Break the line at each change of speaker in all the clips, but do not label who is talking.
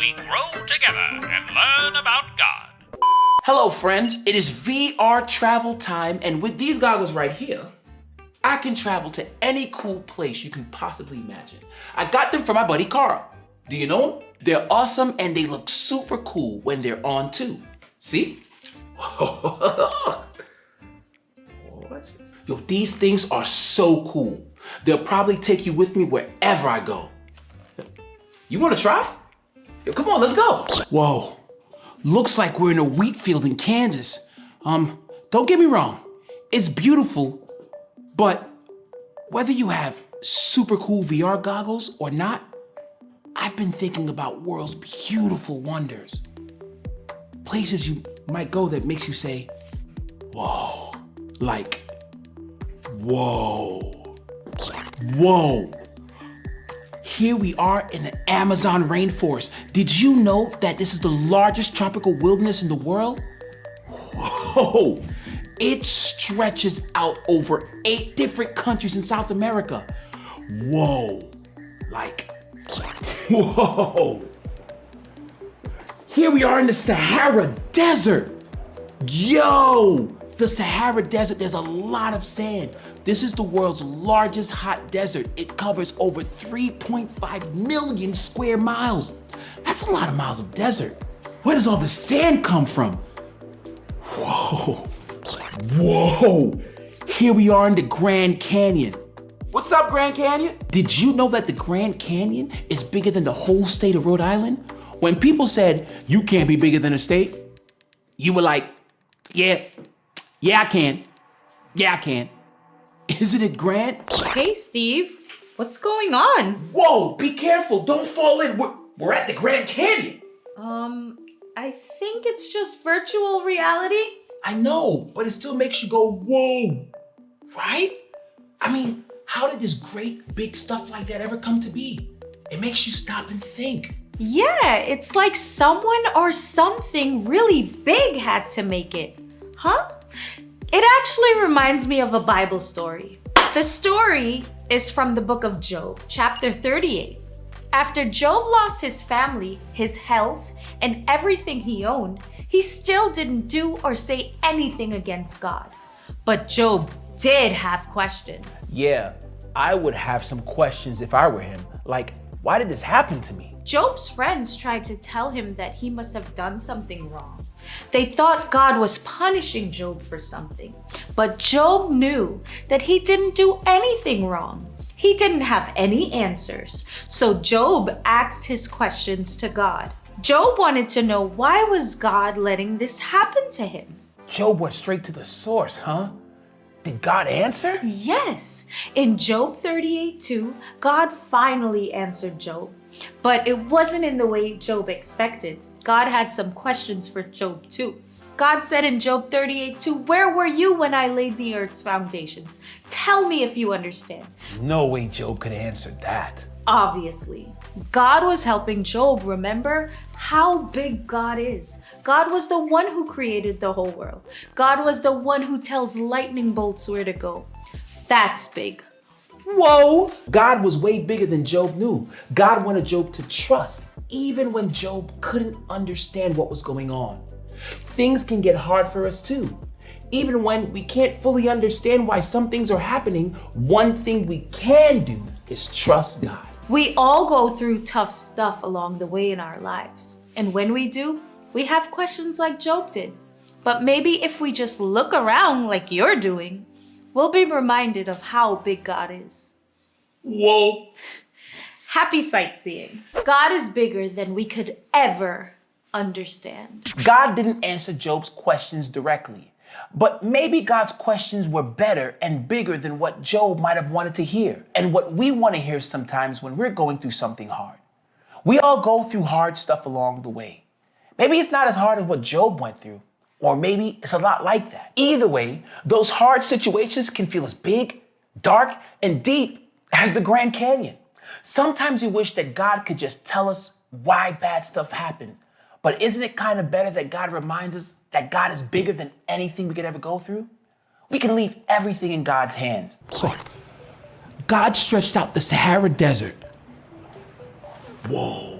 we grow together and learn about God.
Hello friends, it is VR travel time, and with these goggles right here, I can travel to any cool place you can possibly imagine. I got them from my buddy Carl. Do you know them? They're awesome and they look super cool when they're on too. See? Yo, these things are so cool. They'll probably take you with me wherever I go. You wanna try? Yo, come on, let's go. Whoa, looks like we're in a wheat field in Kansas. Don't get me wrong, it's beautiful, but whether you have super cool VR goggles or not, I've been thinking about world's beautiful wonders. Places you might go that makes you say, whoa, like, whoa, whoa. Here we are in the Amazon rainforest. Did you know that this is the largest tropical wilderness in the world? Whoa, it stretches out over 8 different countries in South America. Whoa, like, whoa. Here we are in the Sahara Desert. Yo, the Sahara Desert, there's a lot of sand. This is the world's largest hot desert. It covers over 3.5 million square miles. That's a lot of miles of desert. Where does all the sand come from? Whoa, whoa. Here we are in the Grand Canyon. What's up, Grand Canyon? Did you know that the Grand Canyon is bigger than the whole state of Rhode Island? When people said, you can't be bigger than a state, you were like, yeah, I can. Yeah, I can. Isn't it grand?
Hey, Steve. What's going on?
Whoa, be careful. Don't fall in. We're at the Grand Canyon.
I think it's just virtual reality.
I know, but it still makes you go, whoa, right? I mean, how did this great big stuff like that ever come to be? It makes you stop and think.
Yeah, it's like someone or something really big had to make it. Huh? It actually reminds me of a Bible story. The story is from the book of Job, chapter 38. After Job lost his family, his health, and everything he owned, he still didn't do or say anything against God. But Job did have questions.
Yeah, I would have some questions if I were him. Like, why did this happen to me?
Job's friends tried to tell him that he must have done something wrong. They thought God was punishing Job for something. But Job knew that he didn't do anything wrong. He didn't have any answers. So Job asked his questions to God. Job wanted to know, why was God letting this happen to him?
Job went straight to the source, huh? Did God answer?
Yes. In Job 38:2, God finally answered Job. But it wasn't in the way Job expected. God had some questions for Job too. God said in Job 38:2, where were you when I laid the earth's foundations? Tell me if you understand.
No way Job could answer that.
Obviously, God was helping Job remember how big God is. God was the one who created the whole world. God was the one who tells lightning bolts where to go. That's big. Whoa!
God was way bigger than Job knew. God wanted Job to trust, even when Job couldn't understand what was going on. Things can get hard for us too. Even when we can't fully understand why some things are happening, one thing we can do is trust God.
We all go through tough stuff along the way in our lives. And when we do, we have questions like Job did. But maybe if we just look around like you're doing, we'll be reminded of how big God is.
Whoa.
Happy sightseeing. God is bigger than we could ever understand.
God didn't answer Job's questions directly, but maybe God's questions were better and bigger than what Job might have wanted to hear, and what we want to hear sometimes when we're going through something hard. We all go through hard stuff along the way. Maybe it's not as hard as what Job went through, or maybe it's a lot like that. Either way, those hard situations can feel as big, dark, and deep as the Grand Canyon. Sometimes we wish that God could just tell us why bad stuff happens. But isn't it kind of better that God reminds us that God is bigger than anything we could ever go through? We can leave everything in God's hands. God stretched out the Sahara Desert. Whoa.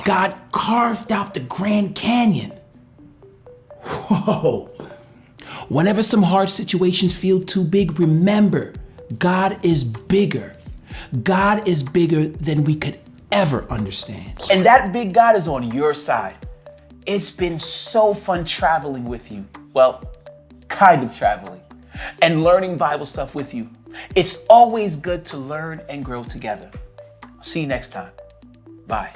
God carved out the Grand Canyon. Whoa. Whenever some hard situations feel too big, remember, God is bigger. God is bigger than we could ever understand. And that big God is on your side. It's been so fun traveling with you. Well, kind of traveling and learning Bible stuff with you. It's always good to learn and grow together. See you next time. Bye.